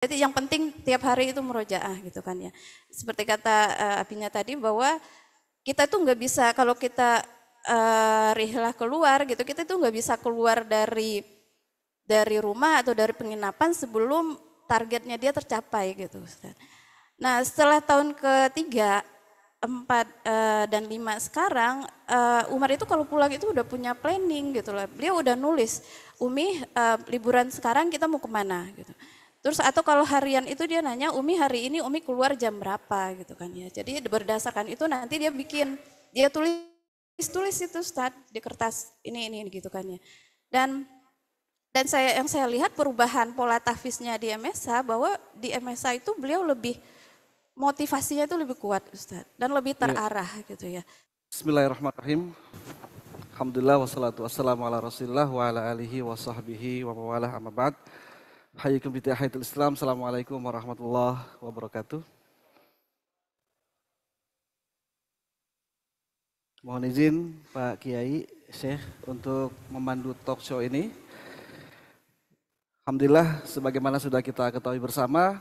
Jadi yang penting tiap hari itu murojaah gitu kan ya. Seperti kata Abinya tadi bahwa kita tuh nggak bisa kalau kita rihlah keluar gitu, kita tuh nggak bisa keluar dari rumah atau dari penginapan sebelum targetnya dia tercapai gitu, Ustaz. Nah setelah tahun ketiga, 4 dan 5 sekarang, Umar itu kalau pulang itu udah punya planning gitu loh. Beliau udah nulis, Umi liburan sekarang kita mau kemana gitu. Terus atau kalau harian itu dia nanya, Umi hari ini Umi keluar jam berapa gitu kan ya. Jadi berdasarkan itu nanti dia dia tulis itu Ustaz di kertas ini gitu kan ya. Dan yang saya lihat perubahan pola tahfiznya di MSA bahwa di MSA itu beliau lebih motivasinya itu lebih kuat Ustaz dan lebih terarah gitu ya. Bismillahirrahmanirrahim. Alhamdulillah wassalatu wassalamu ala Rasulillah wa ala alihi wa sahbihi wa mawalah amma ba'd. Hayyakum bi tahiyatil Islam. Assalamualaikum warahmatullahi wabarakatuh. Mohon izin Pak Kiai, Syekh untuk memandu talk show ini. Alhamdulillah sebagaimana sudah kita ketahui bersama,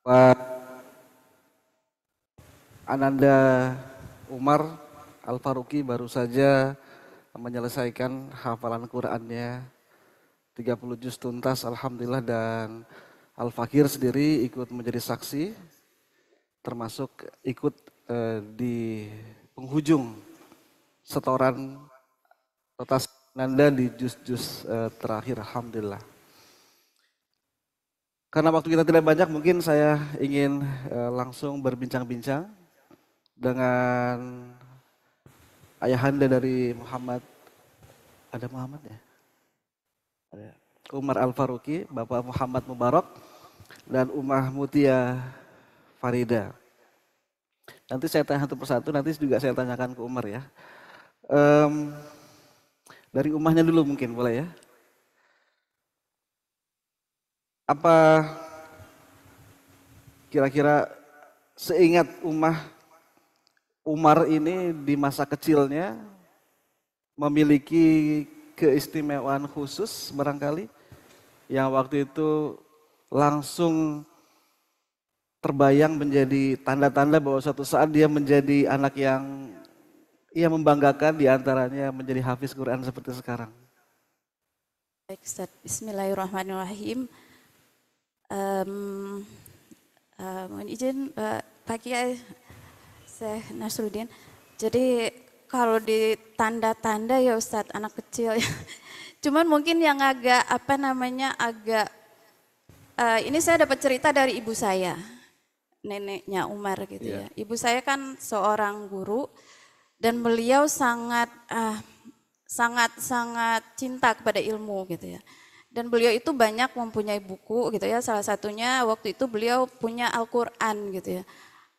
Pak Ananda Umar Al-Faruqi baru saja menyelesaikan hafalan Qur'annya 30 juz tuntas, alhamdulillah, dan Al-Fakir sendiri ikut menjadi saksi, termasuk ikut di penghujung setoran Totas Nanda di juz-juz terakhir, alhamdulillah. Karena waktu kita tidak banyak, mungkin saya ingin langsung berbincang-bincang dengan ayahanda dari Muhammad, ada Muhammad ya? Ada Umar Al-Faruqi, Bapak Muhammad Mubarak, dan Ummah Mutia Farida. Nanti saya tanya satu persatu, nanti juga saya tanyakan ke Umar ya. Dari Ummahnya dulu mungkin boleh ya? Apa kira-kira seingat Umar ini di masa kecilnya memiliki keistimewaan khusus barangkali yang waktu itu langsung terbayang menjadi tanda-tanda bahwa suatu saat dia menjadi anak yang ia membanggakan, diantaranya menjadi hafiz Quran seperti sekarang. Baik Ustaz, Bismillahirrahmanirrahim. Mohon izin Pak Kiai Syekh Nasruddin. Jadi kalau di tanda-tanda ya Ustadz anak kecil ya. Cuman mungkin yang agak ini saya dapat cerita dari ibu saya, neneknya Umar gitu ya. Ibu saya kan seorang guru dan beliau sangat cinta kepada ilmu gitu ya. Dan beliau itu banyak mempunyai buku gitu ya. Salah satunya waktu itu beliau punya Al-Quran gitu ya.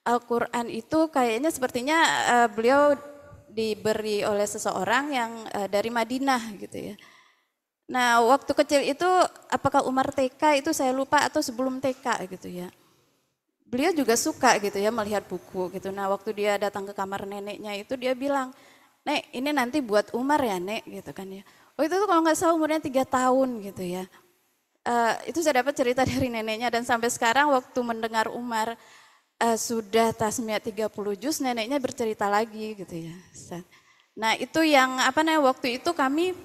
Al-Quran itu kayaknya sepertinya beliau diberi oleh seseorang yang dari Madinah gitu ya. Nah waktu kecil itu apakah Umar TK itu saya lupa atau sebelum TK gitu ya. Beliau juga suka gitu ya melihat buku gitu. Nah waktu dia datang ke kamar neneknya itu dia bilang, Nek ini nanti buat Umar ya Nek gitu kan ya. Oh itu tuh kalau nggak salah umurnya 3 tahun gitu ya. Itu saya dapat cerita dari neneknya dan sampai sekarang waktu mendengar Umar sudah tasmiyah 30 juz neneknya bercerita lagi gitu ya. Nah itu yang waktu itu kami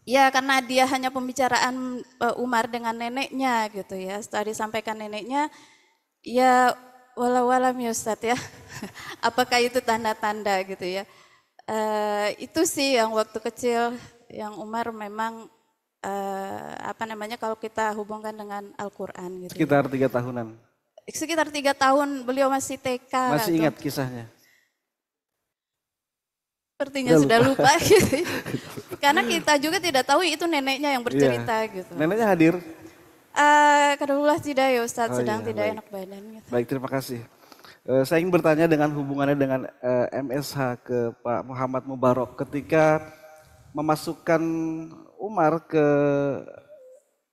ya karena dia hanya pembicaraan Umar dengan neneknya gitu ya. Setelah disampaikan neneknya ya walau-walam ya Ustadz ya. Apakah itu tanda-tanda gitu ya. Itu sih yang waktu kecil yang Umar memang kalau kita hubungkan dengan Al-Quran gitu. Sekitar 3 tahunan. Sekitar 3 tahun beliau masih TK. Masih ingat kisahnya? Sepertinya sudah lupa gitu. Karena kita juga tidak tahu itu neneknya yang bercerita gitu. Neneknya hadir? Kadullah tidak ya Ustadz, sedang tidak enak badan. Gitu. Baik, terima kasih. Saya ingin bertanya dengan hubungannya dengan MSH ke Pak Muhammad Mubarak ketika memasukkan Umar ke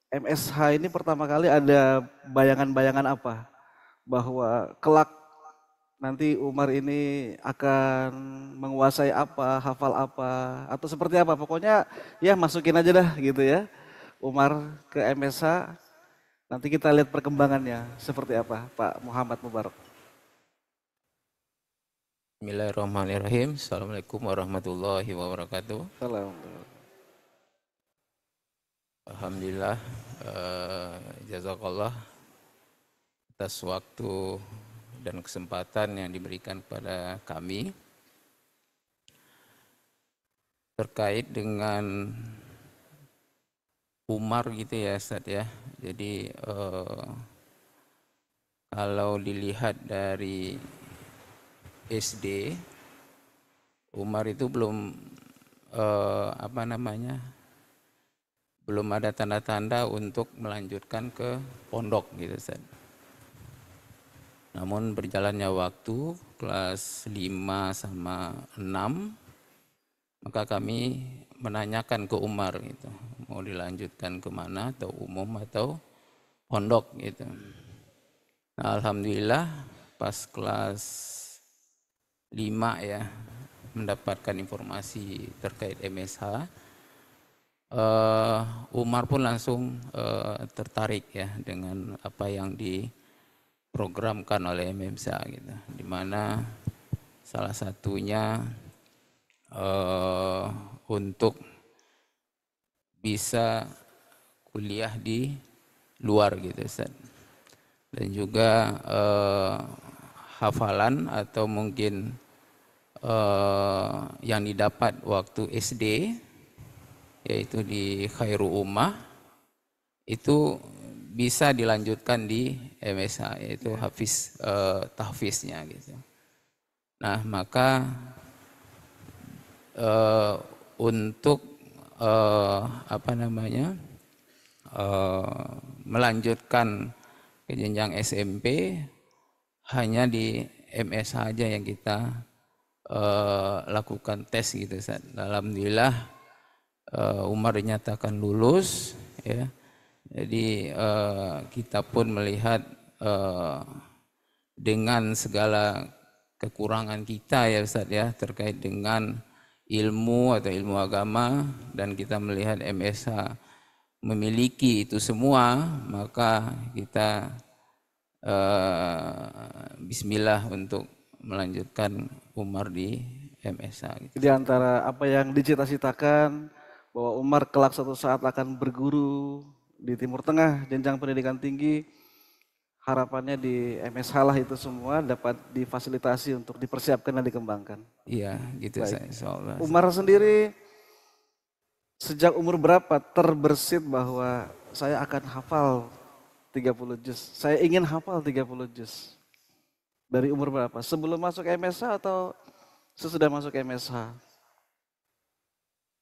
MSH ini pertama kali ada bayangan-bayangan apa? Bahwa kelak nanti Umar ini akan menguasai apa, hafal apa, atau seperti apa. Pokoknya ya masukin aja dah gitu ya Umar ke MSH. Nanti kita lihat perkembangannya seperti apa, Pak Muhammad Mubarak. Bismillahirrahmanirrahim. Assalamualaikum warahmatullahi wabarakatuh. Salam. Alhamdulillah, jazakallah atas waktu dan kesempatan yang diberikan pada kami terkait dengan Umar gitu ya Ustaz ya. Jadi kalau dilihat dari SD, Umar itu belum belum ada tanda-tanda untuk melanjutkan ke pondok gitu Ustaz. Namun berjalannya waktu kelas 5 sama 6, maka kami menanyakan ke Umar gitu, mau dilanjutkan kemana, atau umum atau pondok gitu. Nah, alhamdulillah pas kelas 5 ya mendapatkan informasi terkait MSH, Umar pun langsung tertarik ya dengan apa yang diprogramkan oleh MMSA gitu, dimana salah satunya untuk bisa kuliah di luar gitu Ustaz. Dan juga hafalan atau mungkin yang didapat waktu SD, yaitu di Khairul Ummah, itu bisa dilanjutkan di MSH, yaitu tahfiznya gitu. Nah, maka untuk melanjutkan ke jenjang SMP hanya di MS saja yang kita lakukan tes gitu. Alhamdulillah Umar dinyatakan lulus ya. Jadi kita pun melihat dengan segala kekurangan kita ya Ustaz ya terkait dengan ilmu atau ilmu agama, dan kita melihat MSH memiliki itu semua, maka kita bismillah untuk melanjutkan Umar di MSH gitu. Di antara apa yang dicita-citakan bahwa Umar kelak suatu saat akan berguru di Timur Tengah, jenjang pendidikan tinggi, harapannya di MSH lah itu semua dapat difasilitasi untuk dipersiapkan dan dikembangkan. Iya, gitu saya insyaallah. Umar sendiri sejak umur berapa terbersit bahwa saya akan hafal 30 juz? Saya ingin hafal 30 juz. Dari umur berapa? Sebelum masuk MSH atau sesudah masuk MSH?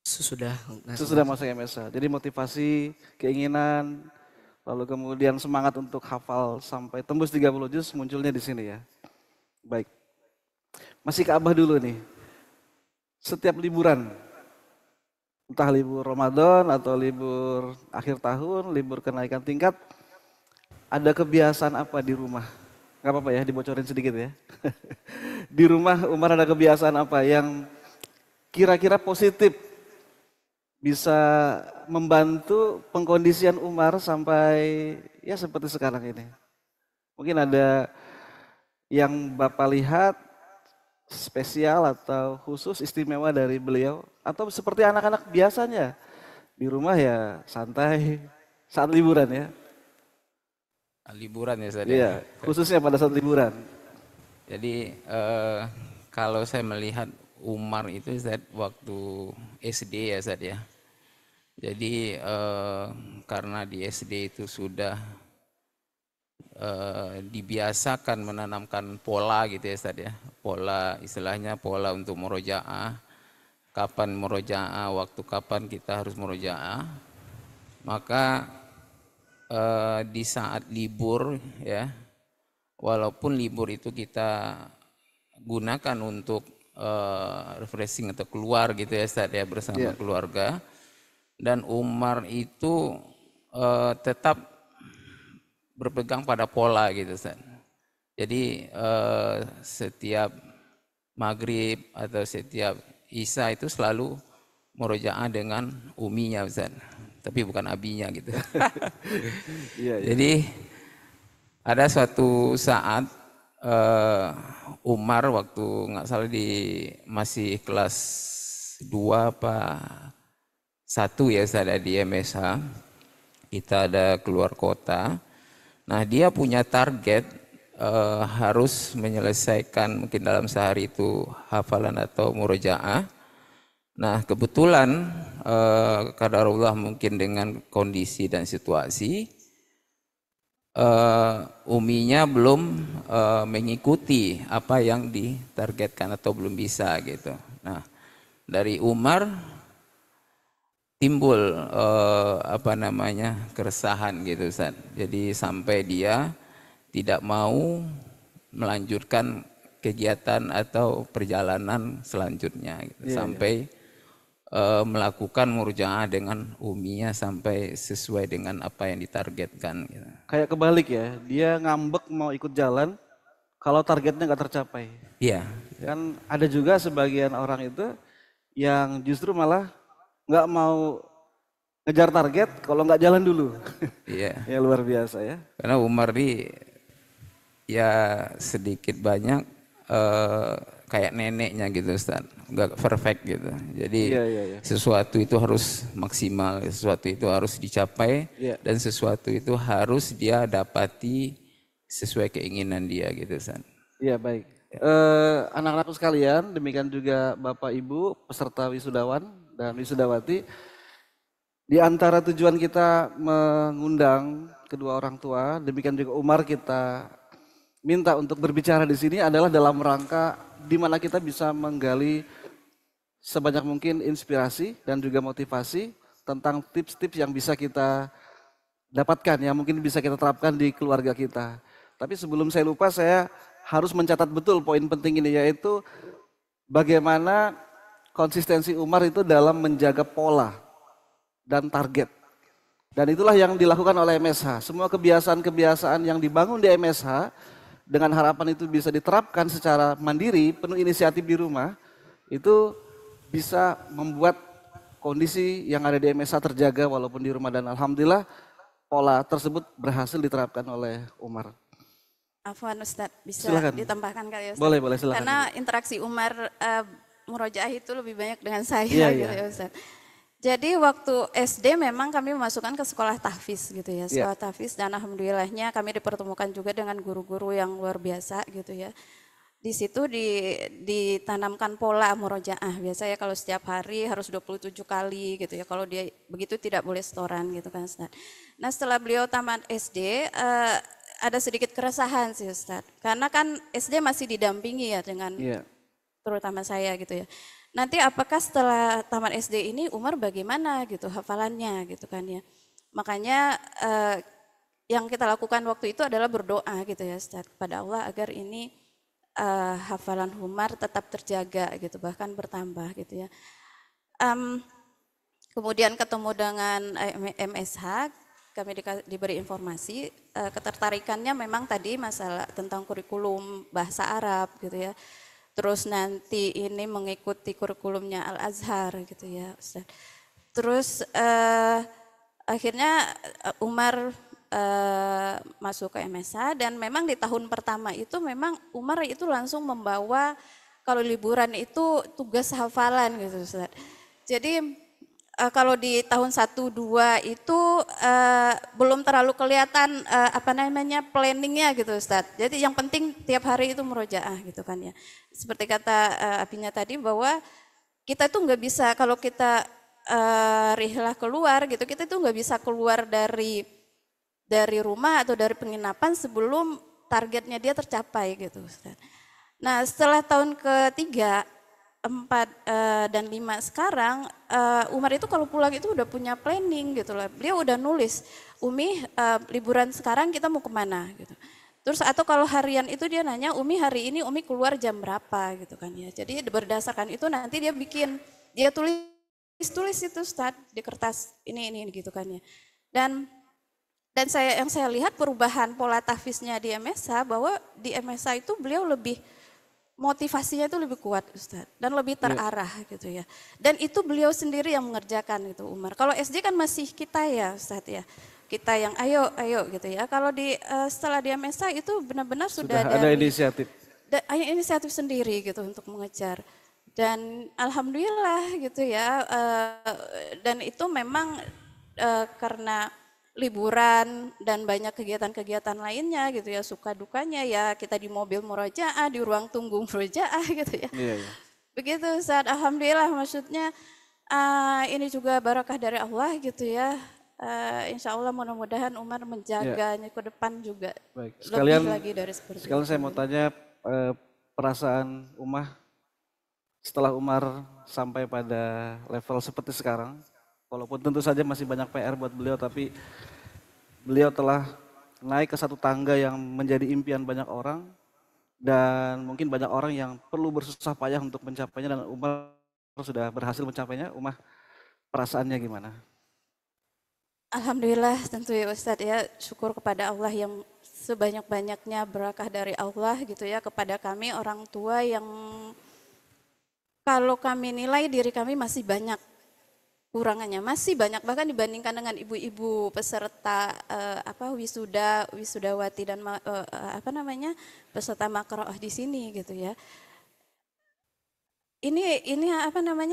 Sesudah masuk MSH. Jadi motivasi, keinginan, lalu kemudian semangat untuk hafal sampai tembus 30 juz munculnya di sini ya. Baik. Masih ke Abah dulu nih. Setiap liburan, entah libur Ramadan atau libur akhir tahun, libur kenaikan tingkat, ada kebiasaan apa di rumah? Gak apa-apa ya, dibocorin sedikit ya. Di rumah Umar ada kebiasaan apa yang kira-kira positif bisa membantu pengkondisian Umar sampai ya seperti sekarang ini? Mungkin ada yang Bapak lihat spesial atau khusus istimewa dari beliau, atau seperti anak-anak biasanya di rumah ya santai saat liburan ya. Liburan ya Ustaz. Iya, khususnya pada saat liburan. Jadi kalau saya melihat Umar itu Ustaz waktu SD ya Ustaz ya. Jadi karena di SD itu sudah dibiasakan menanamkan pola gitu ya Ustaz ya. Pola istilahnya pola untuk murojaah. Kapan murojaah, waktu kapan kita harus murojaah. Maka di saat libur ya, walaupun libur itu kita gunakan untuk refreshing atau keluar gitu ya Ustaz ya bersama keluarga, dan Umar itu tetap berpegang pada pola gitu Ustaz. Jadi setiap maghrib atau setiap isya itu selalu murojaah dengan uminya Ustaz. tapi bukan abinya gitu. Iya, iya. Jadi ada suatu saat Umar waktu nggak salah masih kelas 2 apa 1 ya, saya ada di MSH, kita ada keluar kota. Nah dia punya target harus menyelesaikan mungkin dalam sehari itu hafalan atau murojaah. Nah kebetulan qadarullah mungkin dengan kondisi dan situasi uminya belum mengikuti apa yang ditargetkan atau belum bisa gitu. Nah dari Umar timbul keresahan gitu Ustaz. Jadi sampai dia tidak mau melanjutkan kegiatan atau perjalanan selanjutnya gitu. Sampai melakukan murjaah dengan uminya sampai sesuai dengan apa yang ditargetkan gitu. Kayak kebalik ya, dia ngambek mau ikut jalan kalau targetnya nggak tercapai. Iya. Kan ada juga sebagian orang itu yang justru malah nggak mau ngejar target kalau nggak jalan dulu. Iya. Ya luar biasa ya. Karena Umar ya sedikit banyak kayak neneknya gitu Ustaz, nggak perfect gitu. Jadi Iya. sesuatu itu harus maksimal, sesuatu itu harus dicapai, dan sesuatu itu harus dia dapati sesuai keinginan dia gitu Ustaz. Iya baik. Anak-anakku sekalian, demikian juga Bapak Ibu peserta wisudawan dan wisudawati. Di antara tujuan kita mengundang kedua orang tua, demikian juga Umar kita minta untuk berbicara di sini adalah dalam rangka di mana kita bisa menggali sebanyak mungkin inspirasi dan juga motivasi tentang tips-tips yang bisa kita dapatkan, yang mungkin bisa kita terapkan di keluarga kita. Tapi sebelum saya lupa, saya harus mencatat betul poin penting ini, yaitu bagaimana konsistensi Umar itu dalam menjaga pola dan target. Dan itulah yang dilakukan oleh MSH. Semua kebiasaan-kebiasaan yang dibangun di MSH dengan harapan itu bisa diterapkan secara mandiri, penuh inisiatif di rumah, itu bisa membuat kondisi yang ada di MSH terjaga walaupun di rumah, dan alhamdulillah pola tersebut berhasil diterapkan oleh Umar. Afwan Ustadz, bisa Silakan. ditambahkan kali ya Ustadz? Boleh silakan. Karena interaksi Umar murojaah itu lebih banyak dengan saya gitu ya Ustadz. Jadi waktu SD memang kami memasukkan ke sekolah tahfiz gitu ya, sekolah tahfiz, dan alhamdulillahnya kami dipertemukan juga dengan guru-guru yang luar biasa gitu ya. Di situ ditanamkan pola murojaah. Biasanya kalau setiap hari harus 27 kali gitu ya. Kalau dia begitu tidak boleh setoran gitu kan Ustaz. Nah setelah beliau tamat SD ada sedikit keresahan sih Ustaz. Karena kan SD masih didampingi ya dengan terutama saya gitu ya. Nanti apakah setelah tamat SD ini Umar bagaimana gitu hafalannya gitu kan ya. Makanya yang kita lakukan waktu itu adalah berdoa gitu ya Ustaz kepada Allah agar ini hafalan Umar tetap terjaga gitu, bahkan bertambah gitu ya. Kemudian ketemu dengan MSH, kami diberi informasi, ketertarikannya memang tadi masalah tentang kurikulum bahasa Arab gitu ya. Terus nanti ini mengikuti kurikulumnya Al-Azhar gitu ya Ustaz. Terus akhirnya Umar masuk ke MSH, dan memang di tahun pertama itu memang Umar itu langsung membawa kalau liburan itu tugas hafalan gitu Ustaz. Jadi kalau di tahun 1-2 itu belum terlalu kelihatan planningnya gitu Ustaz. Jadi yang penting tiap hari itu murojaah gitu kan ya. Seperti kata abinya tadi bahwa kita tuh nggak bisa kalau kita rihlah keluar gitu, kita tuh nggak bisa keluar dari rumah atau dari penginapan sebelum targetnya dia tercapai gitu Ustaz. Nah setelah tahun ketiga, 4 dan 5 sekarang, Umar itu kalau pulang itu udah punya planning gitu lah. Beliau udah nulis, Umi liburan sekarang kita mau kemana gitu. Terus atau kalau harian itu dia nanya, Umi hari ini Umi keluar jam berapa gitu kan ya. Jadi berdasarkan itu nanti dia tulis itu Ustaz di kertas ini gitu kan ya. Dan yang saya lihat perubahan pola tahfiznya di MSH, bahwa di MSH itu beliau lebih motivasinya itu lebih kuat Ustadz dan lebih terarah gitu ya. Dan itu beliau sendiri yang mengerjakan gitu Umar. Kalau SD kan masih kita ya Ustadz ya. Kita yang ayo ayo gitu ya. Kalau setelah di MSA itu benar-benar sudah ada dari inisiatif. inisiatif sendiri gitu untuk mengejar. Dan alhamdulillah gitu ya. Dan itu memang karena liburan dan banyak kegiatan-kegiatan lainnya gitu ya, suka dukanya ya kita di mobil murojaah, di ruang tunggu murojaah gitu ya. Iya, iya. Begitu saat alhamdulillah maksudnya ini juga barakah dari Allah gitu ya. Insya Allah mudah-mudahan Umar menjaganya ke depan juga. Baik. Lebih lagi dari seperti Sekalian itu. saya mau tanya perasaan Umar setelah Umar sampai pada level seperti sekarang. Walaupun tentu saja masih banyak PR buat beliau, tapi beliau telah naik ke satu tangga yang menjadi impian banyak orang. Dan mungkin banyak orang yang perlu bersusah payah untuk mencapainya, dan Umar sudah berhasil mencapainya. Umar, perasaannya gimana? Alhamdulillah tentu ya Ustadz ya, syukur kepada Allah yang sebanyak-banyaknya berkah dari Allah gitu ya kepada kami orang tua yang kalau kami nilai diri kami masih banyak kurangannya, masih banyak bahkan dibandingkan dengan ibu-ibu peserta wisudawati dan peserta makroah di sini gitu ya. Ini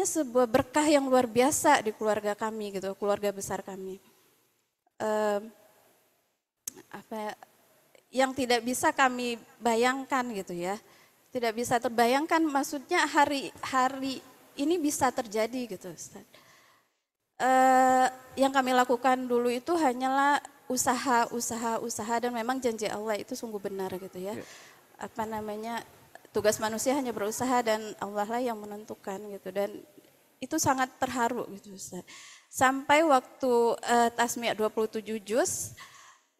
sebuah berkah yang luar biasa di keluarga kami gitu, keluarga besar kami. Yang tidak bisa kami bayangkan gitu ya, tidak bisa terbayangkan maksudnya hari ini bisa terjadi gitu Ustaz. Yang kami lakukan dulu itu hanyalah usaha dan memang janji Allah itu sungguh benar gitu ya. Tugas manusia hanya berusaha dan Allah lah yang menentukan gitu, dan itu sangat terharu gitu Ustaz. Sampai waktu tasmiyah 27 juz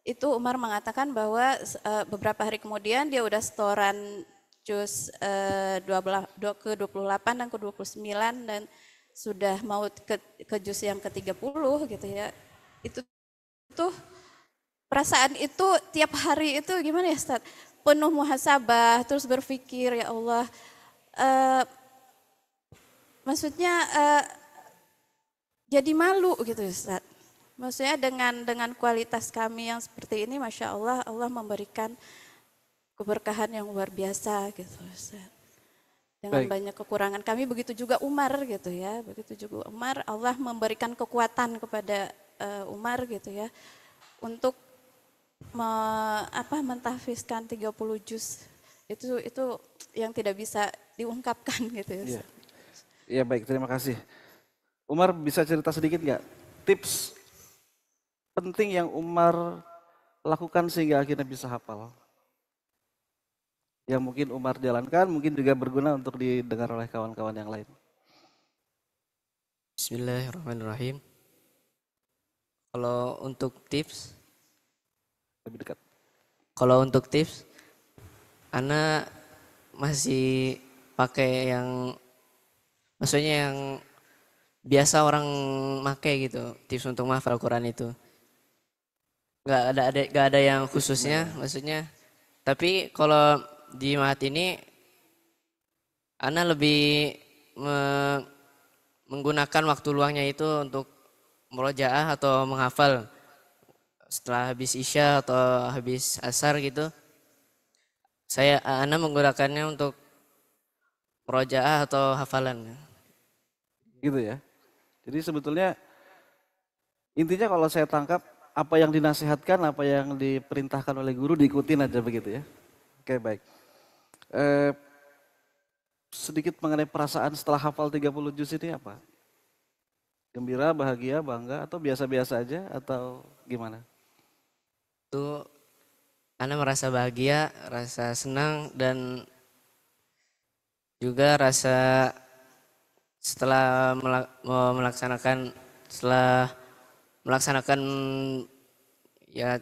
itu Umar mengatakan bahwa beberapa hari kemudian dia udah setoran juz ke-28 dan ke-29 dan sudah mau ke juz yang ke-30 gitu ya. Itu tuh perasaan itu tiap hari itu gimana ya Ustaz? Penuh muhasabah, terus berpikir ya Allah. Maksudnya jadi malu gitu Ustaz. Maksudnya dengan kualitas kami yang seperti ini, Masya Allah, Allah memberikan keberkahan yang luar biasa gitu Ustaz. Dengan banyak kekurangan kami, begitu juga Umar gitu ya, begitu juga Umar, Allah memberikan kekuatan kepada Umar gitu ya, untuk mentahfizkan 30 juz. Itu yang tidak bisa diungkapkan gitu ya. Iya baik, terima kasih. Umar bisa cerita sedikit nggak tips penting yang Umar lakukan sehingga akhirnya bisa hafal? Yang mungkin Umar jalankan, mungkin juga berguna untuk didengar oleh kawan-kawan yang lain. Bismillahirrahmanirrahim. Kalau untuk tips, lebih dekat. Kalau untuk tips, Ana masih pakai yang, maksudnya yang biasa orang pakai gitu, tips untuk menghafal Quran itu. Gak ada yang khususnya, maksudnya. Tapi kalau di Mahat ini, Ana lebih menggunakan waktu luangnya itu untuk murojaah atau menghafal. Setelah habis Isya atau habis Asar gitu, Ana menggunakannya untuk murojaah atau hafalan. Gitu ya. Jadi sebetulnya intinya kalau saya tangkap, apa yang dinasihatkan, apa yang diperintahkan oleh guru diikutin aja begitu ya. Oke baik. Sedikit mengenai perasaan setelah hafal 30 juz ini apa? Gembira, bahagia, bangga, atau biasa-biasa aja, atau gimana? Itu Ana merasa bahagia, rasa senang, dan juga rasa setelah melaksanakan ya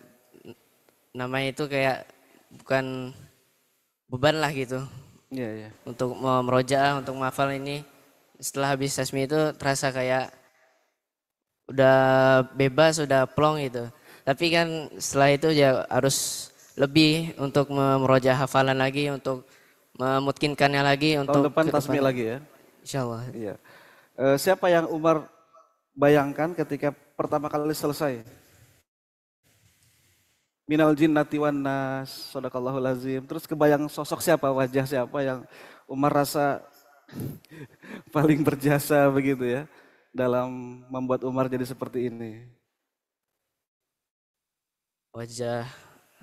namanya itu kayak bukan beban lah gitu. Iya, iya. Untuk merojaah, untuk menghafal ini setelah habis tasmi itu terasa kayak udah bebas, udah plong gitu. Tapi kan setelah itu ya harus lebih untuk merojaah hafalan lagi, untuk memungkinkannya lagi Tahun untuk depan ke tasmi depan. lagi ya. Insya Allah. Iya. Siapa yang Umar bayangkan ketika pertama kali selesai? Minal jinnati wan nas, sadaqallahul azim. Terus kebayang sosok siapa, wajah siapa yang Umar rasa paling berjasa begitu ya dalam membuat Umar jadi seperti ini. Wajah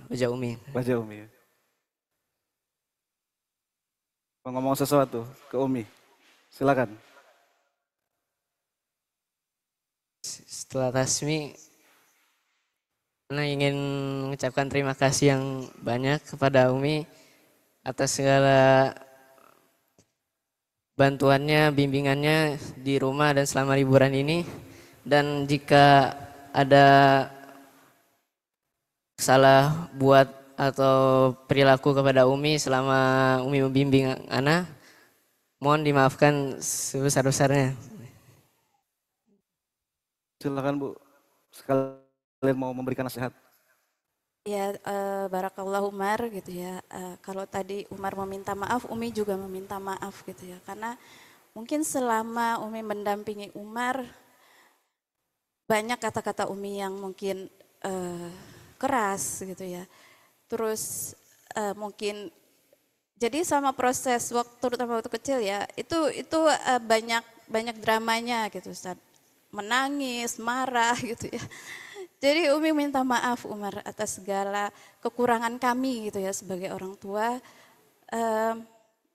wajah Umi. Wajah Umi. Mau ngomong sesuatu ke Umi. Silakan. Setelah tasmi, Ana ingin mengucapkan terima kasih yang banyak kepada Umi atas segala bantuannya, bimbingannya di rumah dan selama liburan ini. Dan jika ada salah buat atau perilaku kepada Umi selama Umi membimbing Ana, mohon dimaafkan sebesar-besarnya. Silakan Bu. Sekalian mau memberikan nasihat. Ya, barakallahu Umar gitu ya. Kalau tadi Umar meminta maaf, Umi juga meminta maaf gitu ya. Karena mungkin selama Umi mendampingi Umar, banyak kata-kata Umi yang mungkin keras gitu ya. Terus mungkin jadi sama proses waktu terutama waktu kecil ya, itu banyak dramanya gitu Ustaz. Menangis, marah gitu ya. Jadi Umi minta maaf Umar atas segala kekurangan kami gitu ya sebagai orang tua.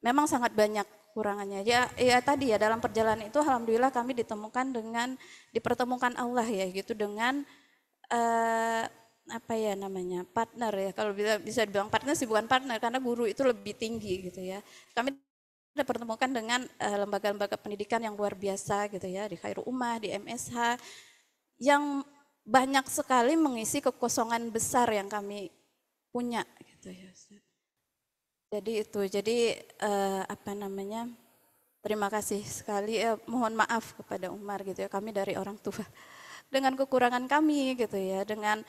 Memang sangat banyak kurangannya. Ya tadi ya dalam perjalanan itu alhamdulillah kami dipertemukan Allah ya gitu dengan apa ya namanya partner ya, kalau bisa dibilang partner sih bukan partner karena guru itu lebih tinggi gitu ya. Kami dipertemukan dengan lembaga-lembaga pendidikan yang luar biasa gitu ya, di Khairul Ummah, di MSH yang banyak sekali mengisi kekosongan besar yang kami punya gitu ya. Jadi apa namanya, terima kasih sekali, mohon maaf kepada Umar gitu ya, kami dari orang tua dengan kekurangan kami gitu ya, dengan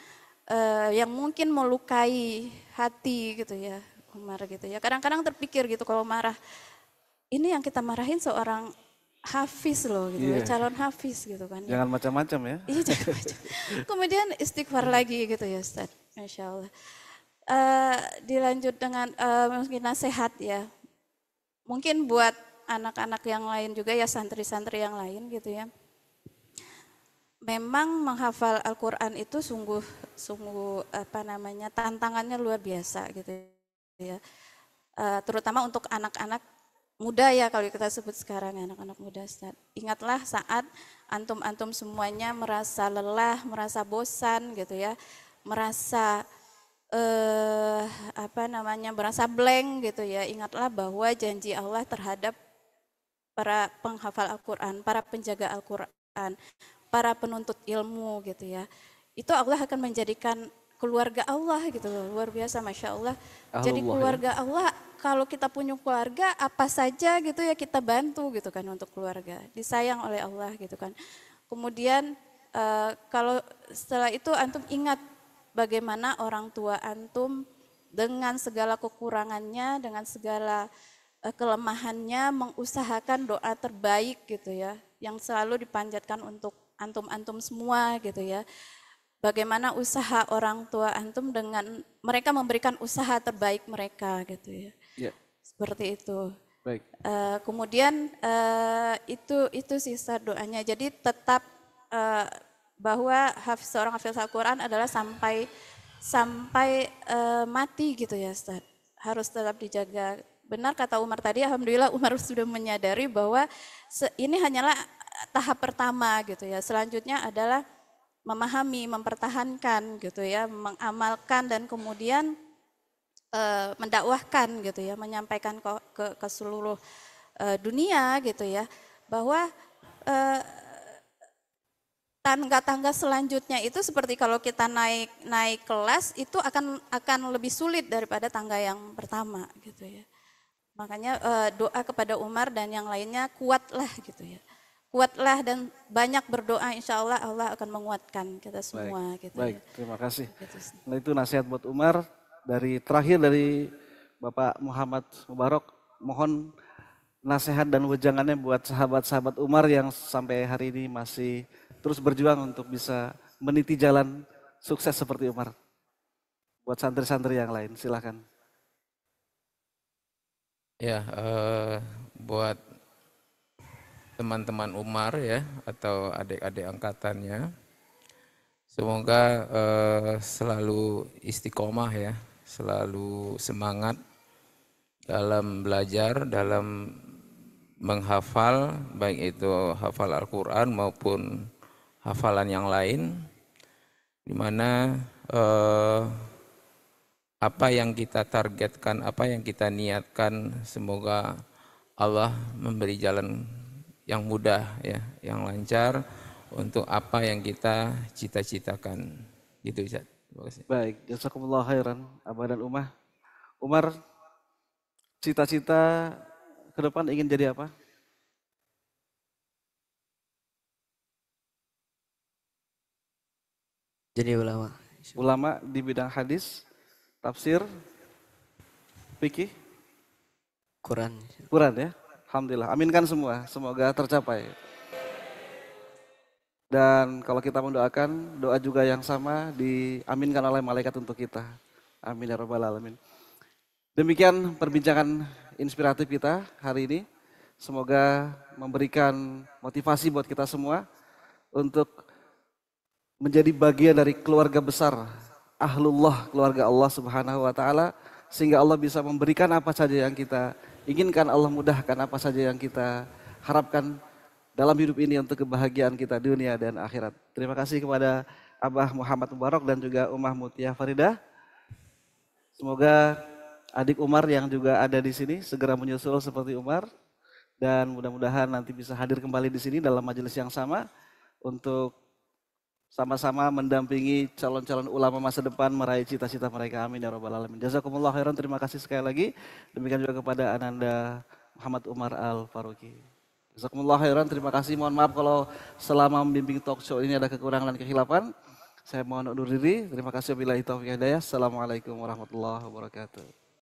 yang mungkin melukai hati gitu ya Umar gitu ya. Kadang-kadang terpikir gitu kalau marah, ini yang kita marahin seorang hafiz loh gitu ya, calon hafiz gitu kan. Jangan macam-macam ya. Iya jangan macam. Kemudian istighfar lagi gitu ya Ustaz, Masya Allah. Dilanjut dengan mungkin nasihat ya. Mungkin buat anak-anak yang lain juga ya, santri-santri yang lain gitu ya. Memang menghafal Al-Quran itu sungguh apa namanya tantangannya luar biasa gitu ya. Terutama untuk anak-anak muda ya, kalau kita sebut sekarang anak-anak muda Ustaz. Ingatlah saat antum-antum semuanya merasa lelah, merasa bosan gitu ya, merasa apa namanya, merasa blank gitu ya. Ingatlah bahwa janji Allah terhadap para penghafal Al-Quran, para penjaga Al-Quran, para penuntut ilmu gitu ya. Itu Allah akan menjadikan keluarga Allah gitu loh, luar biasa Masya Allah. Jadi keluarga Allah, kalau kita punya keluarga apa saja gitu ya kita bantu gitu kan untuk keluarga. Disayang oleh Allah gitu kan. Kemudian kalau setelah itu antum ingat bagaimana orang tua antum dengan segala kekurangannya, dengan segala kelemahannya mengusahakan doa terbaik gitu ya, yang selalu dipanjatkan untuk antum-antum semua gitu ya. Bagaimana usaha orang tua antum dengan mereka memberikan usaha terbaik mereka gitu ya. Ya. Seperti itu. Baik. Kemudian itu sisa doanya. Jadi tetap bahwa seorang hafiz Al-Quran adalah sampai mati gitu ya Ustaz. Harus tetap dijaga. Benar kata Umar tadi, alhamdulillah Umar sudah menyadari bahwa ini hanyalah tahap pertama gitu ya. Selanjutnya adalah memahami, mempertahankan gitu ya, mengamalkan dan kemudian mendakwahkan gitu ya, menyampaikan ke seluruh dunia gitu ya, bahwa tangga-tangga selanjutnya itu seperti kalau kita naik kelas itu akan lebih sulit daripada tangga yang pertama gitu ya. Makanya doa kepada Umar dan yang lainnya, kuatlah gitu ya. Kuatlah dan banyak berdoa, insya Allah Allah akan menguatkan kita semua. Baik, gitu baik, ya. terima kasih. Gitu. Nah itu nasihat buat Umar terakhir dari Bapak Muhammad Mubarok. mohon nasihat dan wejangannya buat sahabat-sahabat Umar yang sampai hari ini masih terus berjuang untuk bisa meniti jalan sukses seperti Umar. Buat santri-santri yang lain, silakan. Ya, buat teman-teman Umar ya atau adik-adik angkatannya, semoga selalu istiqomah ya, selalu semangat dalam belajar, dalam menghafal, baik itu hafal Al-Quran maupun hafalan yang lain, di mana apa yang kita targetkan, apa yang kita niatkan, semoga Allah memberi jalan yang mudah ya, yang lancar untuk apa yang kita cita-citakan. Gitu Ustaz. Terima kasih. Baik, jazakumullah khairan Abah dan Umar, cita-cita ke depan ingin jadi apa? Jadi ulama. Ulama di bidang hadis, tafsir, fikih, Quran. Quran ya. Alhamdulillah, aminkan semua, semoga tercapai. Dan kalau kita mendoakan, doa juga yang sama diaminkan oleh malaikat untuk kita. Amin ya rabbal alamin. Demikian perbincangan inspiratif kita hari ini. Semoga memberikan motivasi buat kita semua untuk menjadi bagian dari keluarga besar ahlullah, keluarga Allah Subhanahu wa taala, sehingga Allah bisa memberikan apa saja yang kita inginkan, Allah mudahkan apa saja yang kita harapkan dalam hidup ini untuk kebahagiaan kita dunia dan akhirat. Terima kasih kepada Abah Muhammad Mubarak dan juga Ummah Mutia Faridah. Semoga adik Umar yang juga ada di sini segera menyusul seperti Umar, dan mudah-mudahan nanti bisa hadir kembali di sini dalam majelis yang sama untuk sama-sama mendampingi calon-calon ulama masa depan meraih cita-cita mereka. Amin ya rabbal alamin. Jazakumullah khairan. Terima kasih sekali lagi. Demikian juga kepada Ananda Muhammad Umar Al Faruqi. Jazakumullah khairan. Terima kasih. Mohon maaf kalau selama membimbing talk show ini ada kekurangan dan kehilapan. Saya mohon undur diri. Terima kasih wabillahi taufiq hidayah. Assalamualaikum warahmatullahi wabarakatuh.